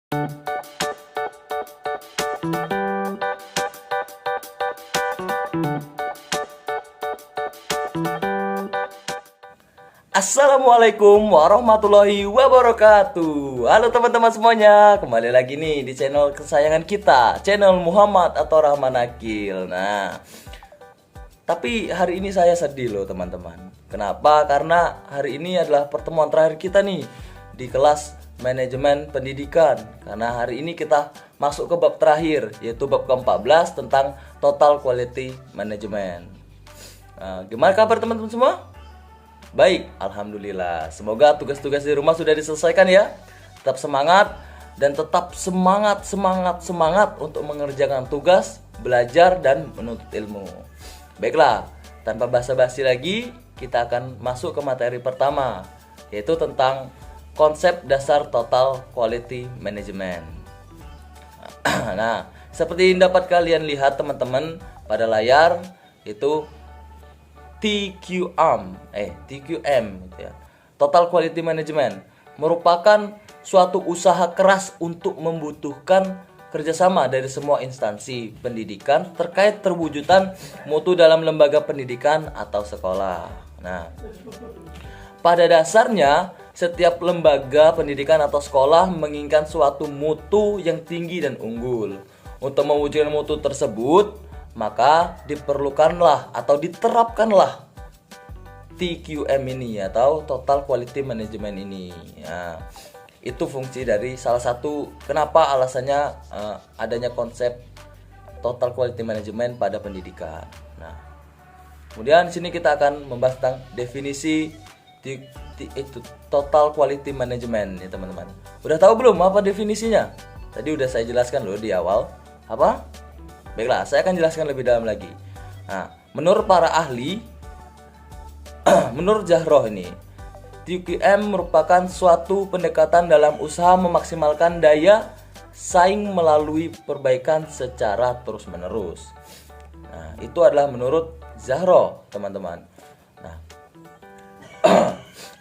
Assalamualaikum warahmatullahi wabarakatuh. Halo teman-teman semuanya, kembali lagi nih di channel kesayangan kita, channel Muhammad atau Rahman Akil. Nah, tapi hari ini saya sedih loh teman-teman. Kenapa? Karena hari ini adalah pertemuan terakhir kita nih di kelas manajemen pendidikan. Karena hari ini kita masuk ke bab terakhir, yaitu bab ke-14 tentang Total Quality Management. Nah, gimana kabar teman-teman semua? Baik, alhamdulillah. Semoga tugas-tugas di rumah sudah diselesaikan ya. Tetap semangat dan tetap semangat untuk mengerjakan tugas, belajar dan menuntut ilmu. Baiklah, tanpa basa-basi lagi, kita akan masuk ke materi pertama, yaitu tentang konsep dasar Total Quality Management. Nah, seperti yang dapat kalian lihat teman-teman pada layar, itu TQM gitu ya. Total Quality Management merupakan suatu usaha keras untuk membutuhkan kerjasama dari semua instansi pendidikan terkait terwujudan mutu dalam lembaga pendidikan atau sekolah. Nah, pada dasarnya setiap lembaga pendidikan atau sekolah menginginkan suatu mutu yang tinggi dan unggul. Untuk mewujudkan mutu tersebut, maka diperlukanlah atau diterapkanlah TQM ini atau Total Quality Management ini. Ya, itu fungsi dari salah satu kenapa alasannya adanya konsep Total Quality Management pada pendidikan. Nah, kemudian di sini kita akan membahas tentang definisi itu Total Quality Management ya teman-teman. Udah tahu belum apa definisinya? Tadi udah saya jelaskan loh di awal. Apa? Baiklah, saya akan jelaskan lebih dalam lagi. Nah, menurut para ahli, menurut Zahroh ini, TQM merupakan suatu pendekatan dalam usaha memaksimalkan daya saing melalui perbaikan secara terus-menerus. Nah, itu adalah menurut Zahroh, teman-teman. Nah,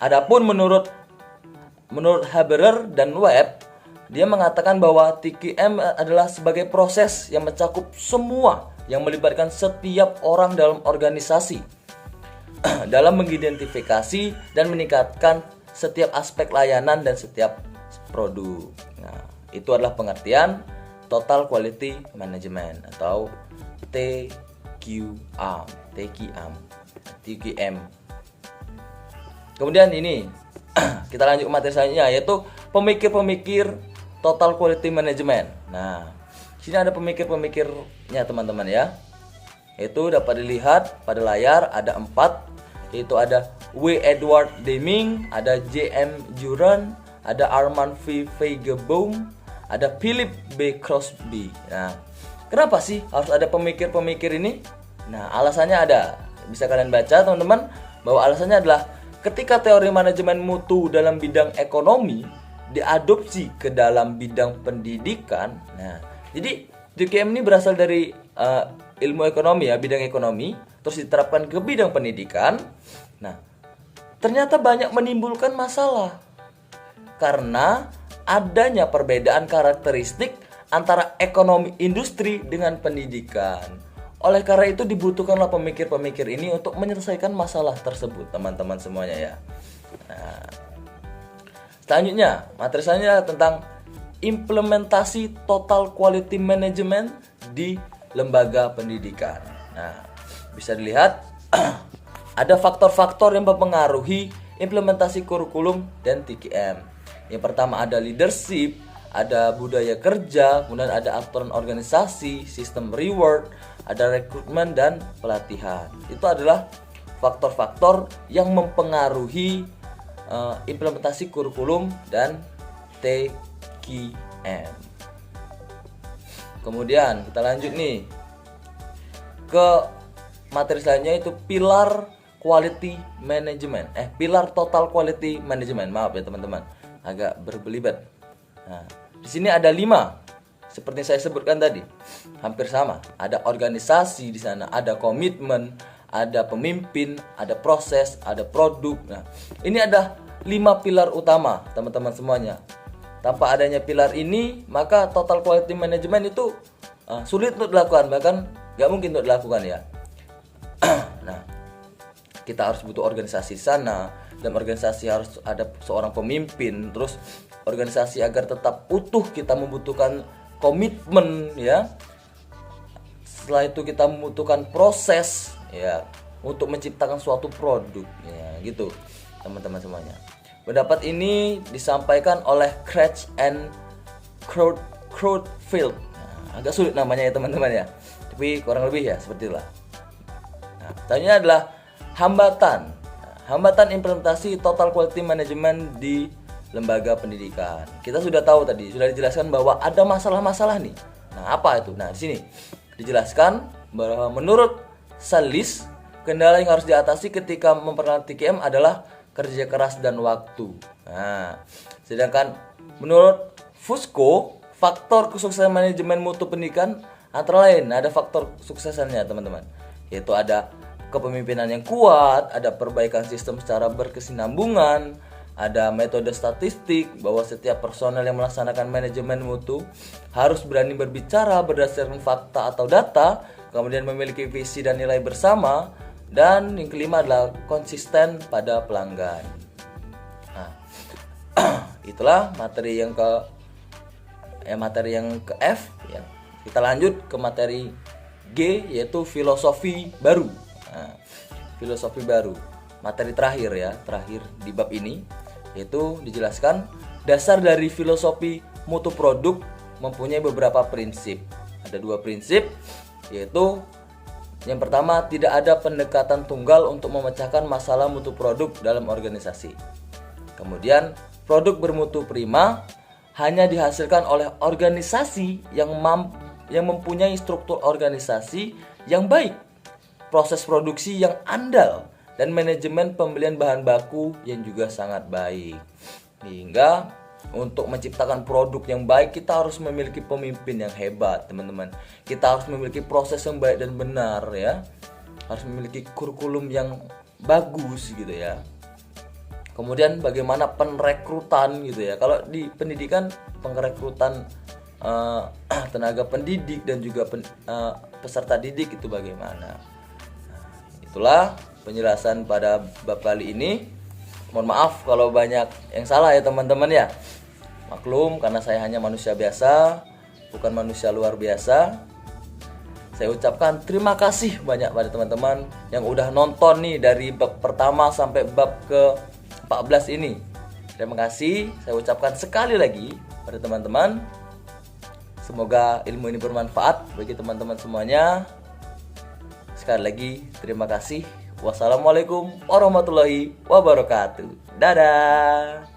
adapun menurut Haberer dan Webb, dia mengatakan bahwa TQM adalah sebagai proses yang mencakup semua yang melibatkan setiap orang dalam organisasi dalam mengidentifikasi dan meningkatkan setiap aspek layanan dan setiap produk. Nah, itu adalah pengertian Total Quality Management atau TQM. Kemudian ini kita lanjut ke materi selanjutnya, yaitu pemikir-pemikir Total Quality Management. Nah, sini ada pemikir-pemikirnya teman-teman ya. Itu dapat dilihat pada layar ada 4, yaitu ada W. Edward Deming, ada J.M. Juran, ada Armand V. Feigenbaum, ada Philip B. Crosby. Nah, kenapa sih harus ada pemikir-pemikir ini? Nah, alasannya ada. Bisa kalian baca teman-teman, bahwa alasannya adalah ketika teori manajemen mutu dalam bidang ekonomi diadopsi ke dalam bidang pendidikan. Nah, jadi TQM ini berasal dari ilmu ekonomi ya, bidang ekonomi, terus diterapkan ke bidang pendidikan. Nah, ternyata banyak menimbulkan masalah karena adanya perbedaan karakteristik antara ekonomi industri dengan pendidikan. Oleh karena itu dibutuhkanlah pemikir-pemikir ini untuk menyelesaikan masalah tersebut, teman-teman semuanya ya. Nah, selanjutnya, materi selanjutnya tentang implementasi Total Quality Management di lembaga pendidikan. Nah, bisa dilihat ada faktor-faktor yang mempengaruhi implementasi kurikulum dan TQM. Yang pertama ada leadership, ada budaya kerja, kemudian ada aturan organisasi, sistem reward, ada rekrutmen dan pelatihan. Itu adalah faktor-faktor yang mempengaruhi implementasi kurikulum dan TQM. Kemudian kita lanjut nih ke materi selanjutnya, itu pilar quality management. Pilar Total Quality Management. Maaf ya teman-teman, agak berbelibet. Nah, di sini ada 5. Seperti saya sebutkan tadi, hampir sama. Ada organisasi di sana, ada komitmen, ada pemimpin, ada proses, ada produk. Nah, ini ada 5 pilar utama teman-teman semuanya. Tanpa adanya pilar ini, maka total quality management itu sulit untuk dilakukan, bahkan nggak mungkin untuk dilakukan ya. Nah, kita harus butuh organisasi sana, dan organisasi harus ada seorang pemimpin. Terus organisasi agar tetap utuh kita membutuhkan komitmen ya. Setelah itu kita membutuhkan proses ya untuk menciptakan suatu produk ya, gitu teman-teman semuanya. Pendapat ini disampaikan oleh Craig and Crutchfield. Nah, agak sulit namanya ya teman-teman ya, tapi kurang lebih ya seperti itulah. Nah, pertanyaannya adalah hambatan. Hambatan implementasi total quality management di lembaga pendidikan. Kita sudah tahu tadi, sudah dijelaskan bahwa ada masalah-masalah nih. Nah, apa itu? Nah, di sini dijelaskan bahwa menurut Salis, kendala yang harus diatasi ketika memperkenalkan TQM adalah kerja keras dan waktu. Nah, sedangkan menurut Fusco, faktor kesuksesan manajemen mutu pendidikan antara lain ada faktor suksesannya teman-teman, yaitu ada kepemimpinan yang kuat, ada perbaikan sistem secara berkesinambungan, ada metode statistik bahwa setiap personel yang melaksanakan manajemen mutu harus berani berbicara berdasarkan fakta atau data, kemudian memiliki visi dan nilai bersama, dan yang kelima adalah konsisten pada pelanggan. Nah, itulah materi yang ke F ya. Kita lanjut ke materi G, yaitu filosofi baru. Nah, filosofi baru, materi terakhir ya, terakhir di bab ini, yaitu dijelaskan dasar dari filosofi mutu produk mempunyai beberapa prinsip. Ada 2 prinsip, yaitu yang pertama, tidak ada pendekatan tunggal untuk memecahkan masalah mutu produk dalam organisasi. Kemudian, produk bermutu prima hanya dihasilkan oleh organisasi yang mempunyai struktur organisasi yang baik, proses produksi yang andal, dan manajemen pembelian bahan baku yang juga sangat baik. Hingga untuk menciptakan produk yang baik, kita harus memiliki pemimpin yang hebat, teman-teman. Kita harus memiliki proses yang baik dan benar ya. Harus memiliki kurikulum yang bagus gitu ya. Kemudian bagaimana penrekrutan gitu ya. Kalau di pendidikan, penrekrutan tenaga pendidik dan juga peserta didik itu bagaimana. Nah, itulah penjelasan pada bab kali ini. Mohon maaf kalau banyak yang salah ya teman-teman ya. Maklum karena saya hanya manusia biasa, bukan manusia luar biasa. Saya ucapkan terima kasih banyak pada teman-teman yang udah nonton nih dari bab pertama sampai bab ke-14 ini. Terima kasih, saya ucapkan sekali lagi pada teman-teman. Semoga ilmu ini bermanfaat bagi teman-teman semuanya. Sekali lagi terima kasih. Wassalamualaikum warahmatullahi wabarakatuh. Dadah.